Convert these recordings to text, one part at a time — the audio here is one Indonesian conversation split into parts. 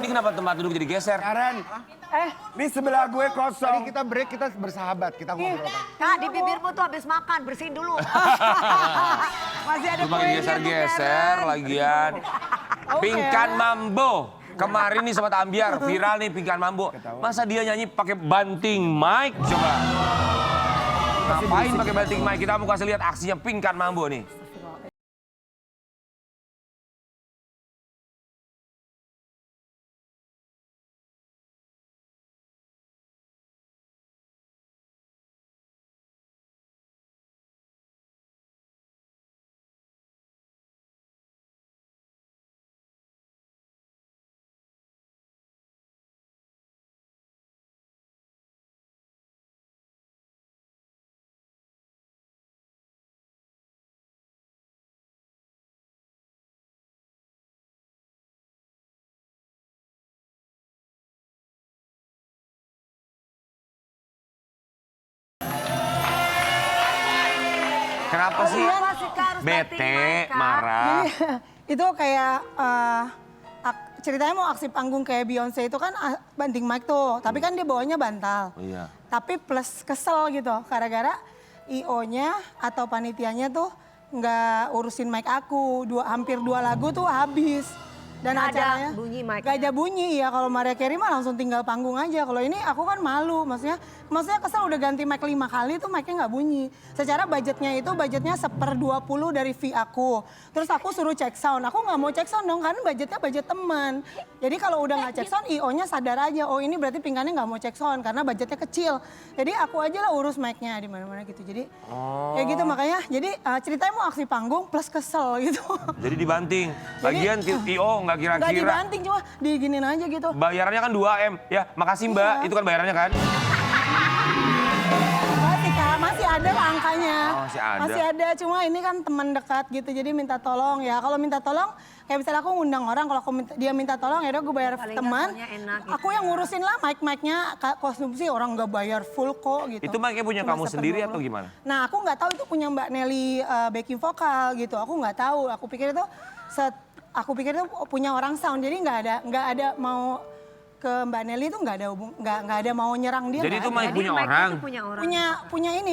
Ini kenapa tempat duduk jadi geser? Karen, ini sebelah gue kosong. Tadi kita break, kita bersahabat, kita ngobrol. Kak, di bibirmu tuh habis makan, bersihin dulu. Masih ada Terus makin geser-geser lagian. Pingkan Mambo. Kemarin nih Sobat Ambiar, viral nih Pingkan Mambo. Masa dia nyanyi pakai banting mic? Coba. Ngapain pakai banting mic? Kita mau kasih lihat aksinya Pingkan Mambo nih. Kenapa sih? Bete, marah. Itu kayak ceritanya mau aksi panggung kayak Beyonce itu kan banting mic tuh, tapi kan dia bawanya bantal. Iya. Tapi plus kesel gitu, gara-gara IO-nya atau panitianya tuh nggak urusin mic aku. Hampir 2 lagu tuh habis. Dan Nggak ada acaranya bunyi mic-nya. nggak ada bunyi ya. Kalau Mariah Carey mah langsung tinggal panggung aja. Kalau ini aku kan malu, maksudnya kesel udah ganti mic 5 kali tuh mic-nya nggak bunyi. Secara budgetnya 1/20 dari fee aku. Terus aku suruh cek sound, aku nggak mau cek sound dong karena budgetnya budget teman. Jadi kalau udah nggak cek sound, IO-nya sadar aja, oh ini berarti Pingkannya nggak mau cek sound karena budgetnya kecil. Jadi aku aja lah urus mic-nya di mana-mana gitu. Jadi kayak gitu makanya. Jadi ceritanya mau aksi panggung plus kesel gitu. Jadi dibanting. Lagian IO nggak Nggak kira-kira. dibanting cuma diginin aja gitu. Bayarannya kan 2M. Ya, makasih Mbak. Iya. Itu kan bayarannya kan? Masih Kak, masih ada lah angkanya. Oh, masih ada. Masih ada, cuma ini kan teman dekat gitu, jadi minta tolong ya. Kalau minta tolong, kayak misalnya aku ngundang orang, kalau dia minta tolong ya udah gue bayar Paling teman. nggak enak gitu Aku yang ngurusin lah mic-nya, konsumsi orang nggak bayar full kok gitu. Itu mic-nya punya Cuma kamu sendiri 1/20. atau gimana? Nah aku nggak tahu itu punya Mbak Nelly backing vokal gitu, aku nggak tahu. Aku pikir itu punya orang sound, jadi nggak ada mau ke Mbak Nelly itu nggak ada mau nyerang dia. Jadi nggak itu ada. mic Jadi punya mic-nya orang. tuh punya orang.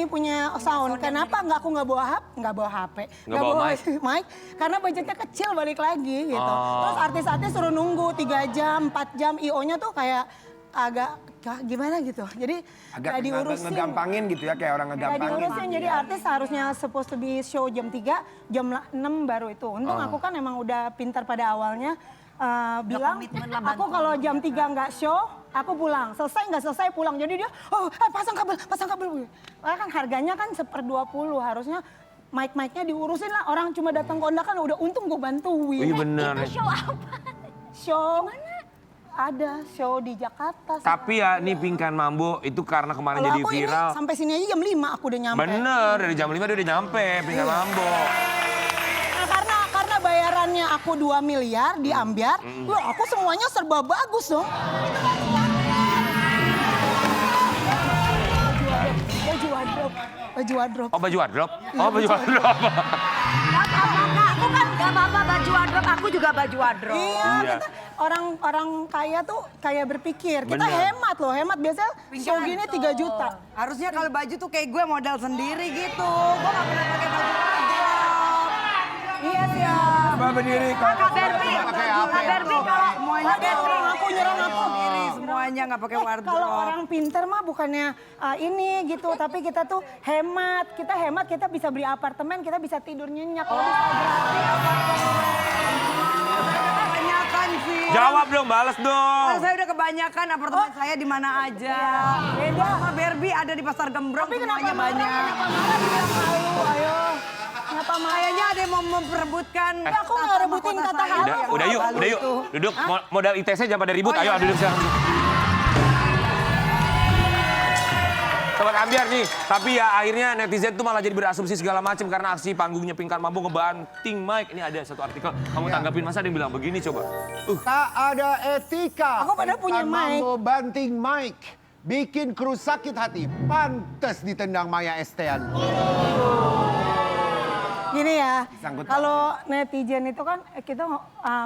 punya sound. Kenapa aku nggak bawa HP? Nggak bawa mic? Karena budgetnya kecil balik lagi gitu. Oh. Terus artis-artis suruh nunggu 3 jam, 4 jam, IO-nya tuh kayak agak gimana gitu. Jadi Agak nggak diurusin. ngegampangin gitu ya, kayak orang Nggak ngegampangin. diurusin, jadi artis harusnya supposed to be show jam 3, jam 6 baru itu. Untung aku kan emang udah pintar pada awalnya. Bilang, komitmen lah, aku bantu. kalau jam 3 nggak show, aku pulang. Selesai nggak selesai pulang. Jadi dia, pasang kabel. Karena kan harganya kan 1/20, harusnya mic-micnya diurusin lah. Orang cuma datang kondakan udah untung gue bantuin. Iya bener. Itu show apa? Show, ada show di Jakarta. Tapi ya nih Pingkan Mambo itu karena kemarin Kalau jadi aku viral. ini sampai sini aja jam 5 aku udah nyampe. Bener, dari jam 5 dia udah nyampe Pingkan Mambo. Nah, karena bayarannya aku 2 miliar di Ambiar, wah aku semuanya serba bagus dong. Baju wardrobe. Oh baju wardrobe? Oh baju wardrobe. Gak apa-apa, Kak. Aku kan gak apa-apa baju wardrobe, aku juga baju wardrobe. Iya, Iya. kita orang kaya tuh kayak berpikir. Kita Bener. hemat loh, hemat biasanya show gini 3 juta. Harusnya kalau baju tuh kayak gue modal sendiri gitu. Gue gak pernah pakai baju wardrobe. Iya sih ya. Coba berdiri. Kak Berbi, Kak Berbi kalau Semuanya Ada nyerang aku. sendiri, semuanya gak pakai wardrobe. Kalau orang pinter mah bukannya ini gitu, tapi kita tuh hemat. Kita hemat, kita bisa beli apartemen, kita bisa tidur nyenyak. Kalau bisa gratis. Kebanyakan sih. Jawab dong, bales dong. Kalau saya udah kebanyakan apartemen saya di mana aja. Beda sama Barbie ada di Pasar Gembrong, Tapi kenapa semuanya marah? banyak. Kenapa marah bilang halu, ayo. Kenapa marah? Kayaknya ada yang mau memperebutkan. Aku nggak rebutin kata halu. Udah yuk, udah yuk. Duduk, modal ITC jangan pada ribut. Ayo duduk sekarang. Sobat Ambiar nih, tapi ya akhirnya netizen tuh malah jadi berasumsi segala macam karena aksi panggungnya Pingkan Mambo ngebanting mic. Ini ada satu artikel, kamu tanggapin masa ada yang bilang begini coba. Tak ada etika. Aku padahal punya Pingkan mic. Mambo banting mic. Bikin kru sakit hati. Pantes ditendang Maya Estean. Gini ya, Disangkut kalau netizen itu kan kita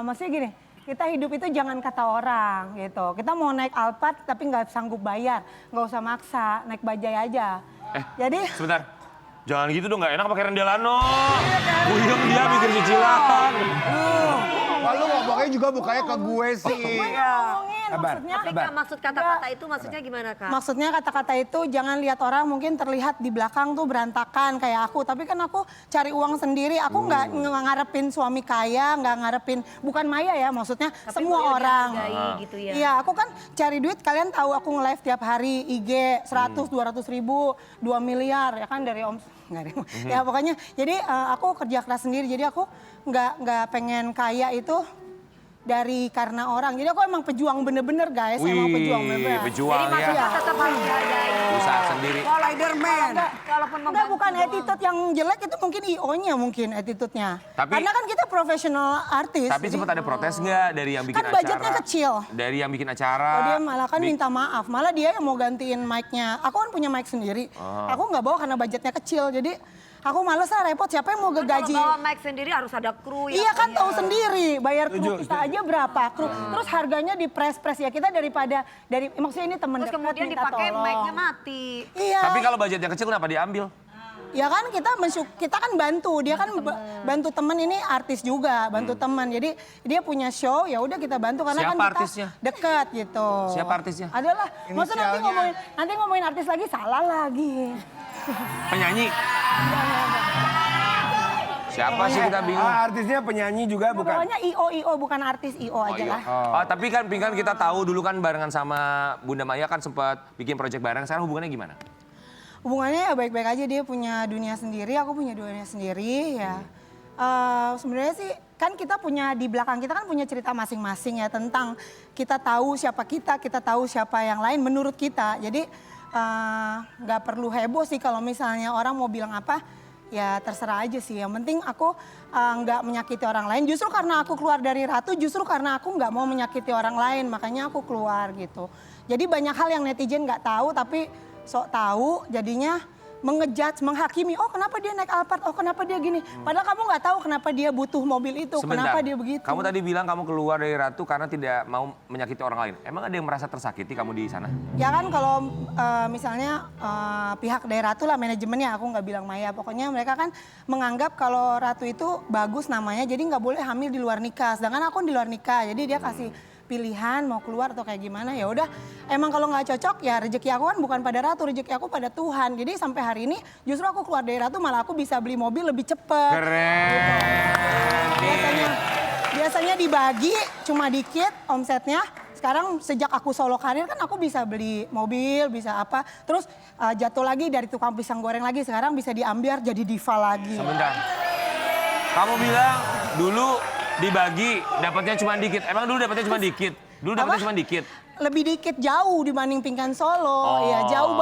maksudnya gini, kita hidup itu jangan kata orang gitu. Kita mau naik Alphard tapi nggak sanggup bayar, nggak usah maksa, naik bajai aja. Jadi Sebentar. Jangan gitu dong, nggak enak pakai Rendelano. Puyeng dia mikir cicilan. Lalu ngomongnya juga mukanya ke gue sih. gue ngomongin maksudnya. Tapi Kak, maksud kata-kata itu maksudnya gimana Kak? Maksudnya kata-kata itu jangan lihat orang mungkin terlihat di belakang tuh berantakan kayak aku. Tapi kan aku cari uang sendiri, aku nggak ngarepin suami kaya, nggak ngarepin, bukan Maya ya maksudnya Tapi semua mau orang. dihargai gitu ya. Iya, aku kan cari duit, kalian tahu aku nge-live tiap hari IG 100-200 ribu, 2 miliar ya kan dari nggak ada. Ya pokoknya jadi aku kerja keras sendiri, jadi aku nggak pengen kaya itu dari karena orang. Jadi aku emang pejuang bener-bener guys, emang pejuang bener-bener. Pejuang Jadi maksudnya ya. tetap harus dihargai. Usaha sendiri. Oh, Spiderman. Kalaupun Enggak, membantu bukan doang. attitude yang jelek, itu mungkin IO-nya mungkin attitude-nya. Tapi- Karena kan kita profesional artis. Tapi sempat ada protes nggak dari yang bikin Kan acara? budgetnya kecil. Dari yang bikin acara. Oh, dia malah kan minta maaf, malah dia yang mau gantiin mic-nya. Aku kan punya mic sendiri. Aku nggak bawa karena budgetnya kecil, jadi aku males lah repot. Siapa yang mau Kan gaji? kalau bawa mic sendiri harus ada kru ya. Iya kan tahu sendiri, bayar kru kita aja berapa kru. Terus harganya di press ya kita maksudnya ini temen Terus dekat kemudian minta dipakai tolong. mic-nya mati. Iya. Tapi kalau budgetnya kecil kenapa diambil? Ya kan kita kan bantu, dia kan bantu temen, ini artis juga, bantu temen. Jadi dia punya show, ya udah kita bantu karena Siapa kan kita artisnya? dekat gitu. Siapa artisnya? Adalah, masa nanti Inisialnya. ngomongin artis lagi salah lagi. Penyanyi. Siapa sih kita bingung? Artisnya penyanyi juga bukan? Pokoknya IO bukan artis IO aja lah. Oh, tapi kan Pingkan kita tahu dulu kan barengan sama Bunda Maya kan sempat bikin project bareng. Sekarang hubungannya gimana? Hubungannya ya baik-baik aja, dia punya dunia sendiri, aku punya dunia sendiri ya. Sebenarnya sih kan kita punya di belakang kita kan punya cerita masing-masing ya tentang kita tahu siapa kita tahu siapa yang lain menurut kita. Jadi nggak perlu heboh sih kalau misalnya orang mau bilang apa, ya terserah aja sih. Yang penting aku nggak menyakiti orang lain. Justru karena aku keluar dari Ratu, justru karena aku nggak mau menyakiti orang lain, makanya aku keluar gitu. Jadi banyak hal yang netizen nggak tahu tapi sok tahu, jadinya mengejudge, menghakimi. Oh kenapa dia naik Alphard, oh kenapa dia gini. Padahal kamu nggak tahu kenapa dia butuh mobil itu, kenapa dia begitu. Kamu tadi bilang kamu keluar dari Ratu karena tidak mau menyakiti orang lain. Emang ada yang merasa tersakiti kamu di sana? Ya kan kalau misalnya pihak dari Ratu lah manajemennya, aku nggak bilang Maya. Pokoknya mereka kan menganggap kalau Ratu itu bagus namanya, jadi nggak boleh hamil di luar nikah. Sedangkan aku di luar nikah, jadi dia kasih pilihan mau keluar atau kayak gimana. Ya udah, emang kalau nggak cocok ya rezeki aku kan bukan pada Ratu, rezeki aku pada Tuhan. Jadi sampai hari ini justru aku keluar dari Ratu malah aku bisa beli mobil lebih cepet. Keren. Biasanya dibagi cuma dikit omsetnya. Sekarang sejak aku solo karir kan aku bisa beli mobil, bisa apa. Terus jatuh lagi dari tukang pisang goreng lagi, sekarang bisa diambil jadi diva lagi. Sebentar. Kamu bilang dulu dibagi dapatnya cuma dikit. Emang dulu dapatnya cuma dikit? Dulu dapatnya Apa? cuma dikit. Lebih dikit jauh dibanding Pingkan Solo. Ya jauh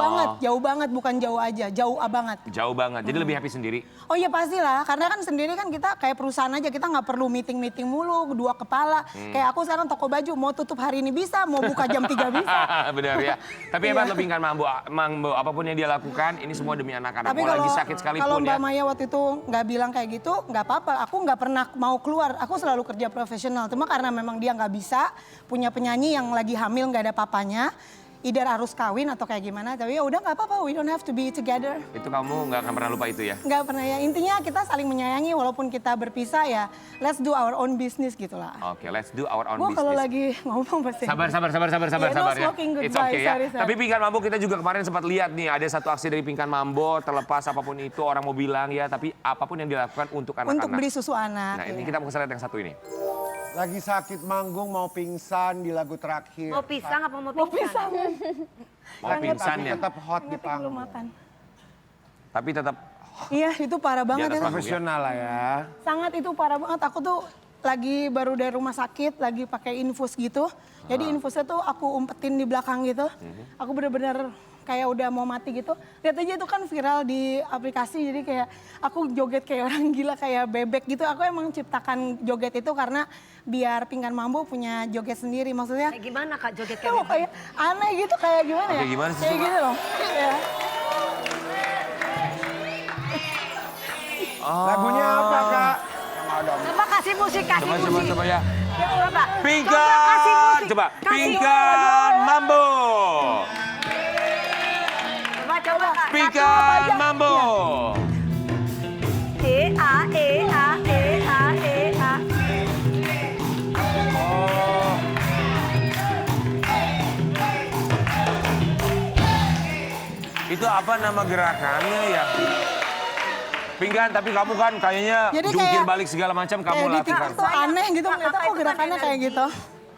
banget, bukan jauh aja, jauh banget. Jauh banget. Jadi lebih happy sendiri. Oh iya pastilah, karena kan sendiri kan kita kayak perusahaan aja, kita nggak perlu meeting-meeting mulu, dua kepala. Kayak aku sekarang toko baju, mau tutup hari ini bisa, mau buka jam 3 bisa. Benar ya. Tapi hebat lo Pingkan Mambo, apapun yang dia lakukan ini semua demi anak-anak. Tapi Mau lagi sakit kalau sekalipun Mbak ya. Maya waktu itu nggak bilang kayak gitu, nggak apa-apa. Aku nggak pernah mau keluar, aku selalu kerja profesional. Cuma karena memang dia nggak bisa, punya penyanyi yang lagi hamil nggak ada papanya, either harus kawin atau kayak gimana. Tapi ya udah nggak apa-apa, we don't have to be together. Itu kamu nggak akan pernah lupa itu ya? Nggak pernah ya, intinya kita saling menyayangi walaupun kita berpisah ya, let's do our own business gitu lah. Oke, let's do our own Gue kalau business. lagi ngomong pasti. Sabar Yeah, no ya. smoking, It's goodbye, okay ya. sorry. Tapi Pingkan Mambo kita juga kemarin sempat lihat nih ada satu aksi dari Pingkan Mambo terlepas apapun itu orang mau bilang ya, tapi apapun yang dilakukan untuk anak-anak. Untuk beli susu anak. Nah ini iya. kita mau lihat yang satu ini. Lagi sakit manggung mau pingsan di lagu terakhir. Mau pisang apa mau Mau pisang? pisang. Mau pingsan Tapi ya. tetap hot di Belum panggung. makan. Tapi tetap Iya itu parah banget atas itu. panggung. Profesional lah ya. Sangat itu parah banget. Aku tuh lagi baru dari rumah sakit, lagi pakai infus gitu. Jadi infusnya tuh aku umpetin di belakang gitu. Aku bener-bener kayak udah mau mati gitu. Lihat aja itu kan viral di aplikasi, jadi kayak aku joget kayak orang gila, kayak bebek gitu. Aku emang ciptakan joget itu karena biar Pingkan Mambo punya joget sendiri. Maksudnya Kayak gimana Kak joget kayak kayak kayak aneh gitu, kayak gimana ya? Kayak gimana sih, Kayak coba? gitu loh. Ya. Lagunya apa kak? Coba kasih musik, kasih musik. coba ya. Coba. Pingkan. Coba. Pingkan Mambo. Coba Kak. Pingkan Mambo. E A E A E A E A. Oh. Itu apa nama gerakannya ya? Pinggan, tapi kamu kan kayaknya Jadi jungkir kayak- balik segala macam kamu Kayak di lakukan. TikTok tuh aneh gitu, Kakak ngeliatnya itu kok kan gerakannya kayak energi. gitu.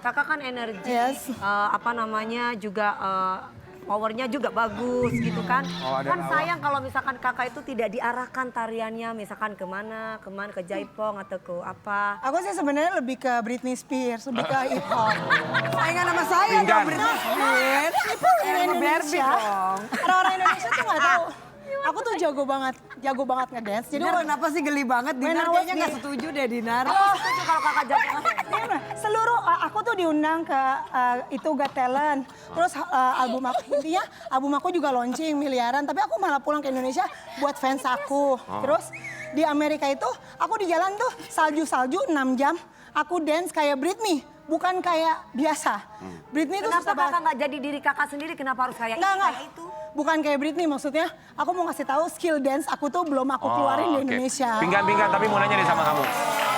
Kakak kan energi, Yes. apa namanya juga powernya juga bagus gitu kan. Kan sayang kalau misalkan kakak itu tidak diarahkan tariannya, misalkan kemana, ke Jaipong atau ke apa. Aku sih sebenarnya lebih ke Britney Spears, lebih ke hip hop. Saingan sama saya Pinggan. dong Britney Spears. Itu Barbie Indonesia. dong. Orang-orang Indonesia tuh nggak tahu. Aku tuh jago banget ngedance. Jadi Dinar kenapa sih geli banget? Dinar When I was kayaknya nggak di- setuju deh Dinar. Setuju kalau kakak jago. seluruh aku tuh diundang ke itu Got Talent. Terus album aku intinya album aku juga launching miliaran, tapi aku malah pulang ke Indonesia buat fans aku. Terus di Amerika itu aku di jalan tuh salju 6 jam, aku dance kayak Britney, bukan kayak biasa. Britney tuh Kenapa susah banget. kakak nggak jadi diri kakak sendiri? Kenapa harus kayak ini, Enggak. kayak itu? Bukan kayak Britney, maksudnya aku mau ngasih tahu skill dance aku tuh belum aku keluarin di oke. Indonesia. Pingkan, tapi mau nanya deh sama kamu.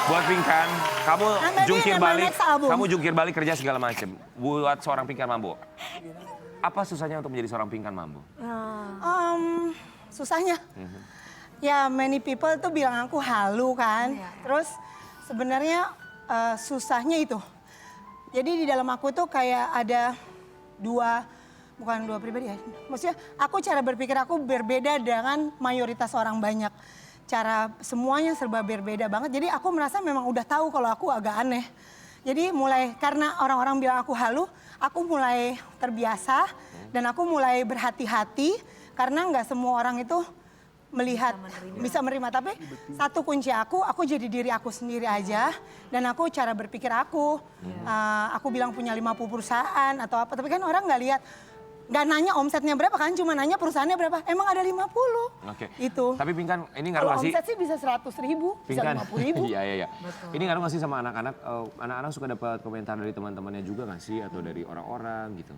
Buat Pingkan, kamu Maybe jungkir in my balik, next album. kamu jungkir balik kerja segala macam. Buat seorang Pingkan Mambo, apa susahnya untuk menjadi seorang Pingkan Mambo? Susahnya. Ya many people tuh bilang aku halu kan. Terus sebenarnya susahnya itu. Jadi di dalam aku tuh kayak ada bukan dua pribadi ya. Maksudnya aku cara berpikir aku berbeda dengan mayoritas orang banyak. Cara semuanya serba berbeda banget. Jadi aku merasa memang udah tahu kalau aku agak aneh. Jadi mulai karena orang-orang bilang aku halu, aku mulai terbiasa dan aku mulai berhati-hati karena nggak semua orang itu melihat bisa menerima. Tapi satu kunci aku jadi diri aku sendiri aja dan aku cara berpikir aku. Aku bilang punya 50 perusahaan atau apa, tapi kan orang nggak lihat. Nggak nanya omsetnya berapa kan, cuma nanya perusahaannya berapa. Emang ada 50. Oke. Itu. Tapi Pingkan, ini ngaruh Kalau nggak sih? omset sih bisa 100.000, bisa Pingkan. 50.000. Iya. Ini ngaruh nggak sih sama anak-anak? Anak-anak suka dapat komentar dari teman-temannya juga nggak sih? Atau dari orang-orang gitu?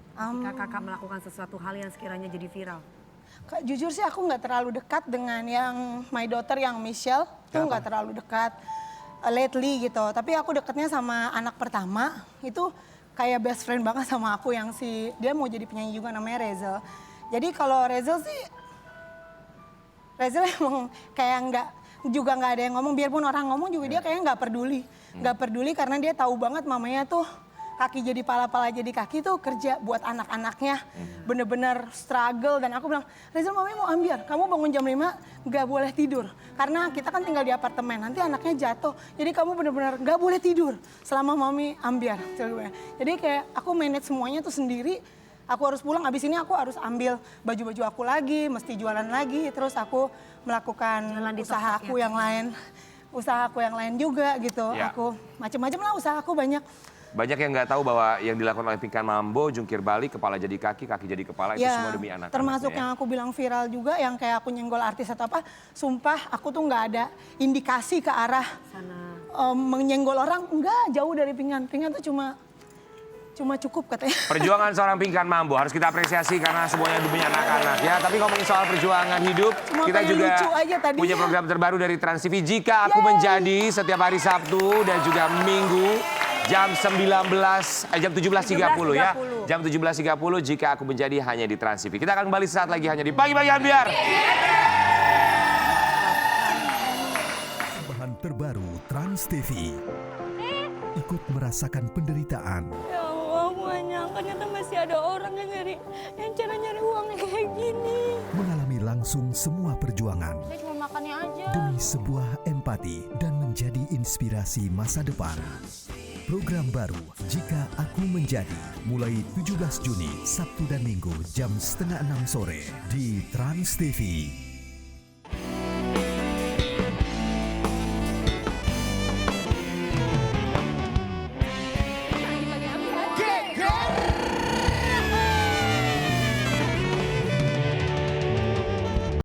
Kakak melakukan sesuatu hal yang sekiranya jadi viral. Jujur sih aku nggak terlalu dekat dengan yang my daughter yang Michelle. Itu nggak terlalu dekat lately gitu. Tapi aku dekatnya sama anak pertama itu kayak best friend banget sama aku yang dia mau jadi penyanyi juga namanya Rezel. Jadi kalau Rezel emang kayak nggak ada yang ngomong, biarpun orang ngomong juga dia kayak nggak peduli. Nggak peduli karena dia tahu banget mamanya tuh kaki jadi pala jadi kaki tuh kerja buat anak-anaknya. Bener-bener struggle dan aku bilang, Rezel mami mau ambiar, kamu bangun jam 5 nggak boleh tidur. Karena kita kan tinggal di apartemen, nanti anaknya jatuh. Jadi kamu bener-bener nggak boleh tidur selama mami ambiar. Jadi kayak aku manage semuanya tuh sendiri. Aku harus pulang, abis ini aku harus ambil baju-baju aku lagi, mesti jualan lagi. Terus aku melakukan usaha aku yang lain. Usaha aku yang lain juga gitu. Ya. Aku macam-macam lah usaha aku banyak. Banyak yang nggak tahu bahwa yang dilakukan oleh Pingkan Mambo, jungkir balik, kepala jadi kaki jadi kepala, itu semua demi anak-anak. Termasuk ya. yang aku bilang viral juga, yang kayak aku nyenggol artis atau apa. Sumpah aku tuh nggak ada indikasi ke arah menyenggol orang. Enggak, jauh dari Pingkan. Pingkan tuh cuma cukup katanya. Perjuangan seorang Pingkan Mambo harus kita apresiasi karena semuanya demi anak-anak ya. Tapi ngomongin soal perjuangan hidup, Cuma kita pengen juga lucu aja tadinya. punya program terbaru dari Trans TV. Jika Aku Menjadi setiap hari Sabtu dan juga Minggu jam 17.30 ya. Jam 17.30 Jika Aku Menjadi hanya di Trans TV. Kita akan kembali saat lagi hanya di Pagi-Pagi Ambiar. Bahan terbaru Trans TV. Ikut merasakan penderitaan, Ya Allah, aku gak nyangka ternyata masih ada orang yang cara nyari uangnya kayak gini. mengalami langsung semua perjuangan Saya cuma makannya aja. demi sebuah empati dan menjadi inspirasi masa depan. Program baru Jika Aku Menjadi mulai 17 Juni Sabtu dan Minggu jam 5:30 sore di Trans TV.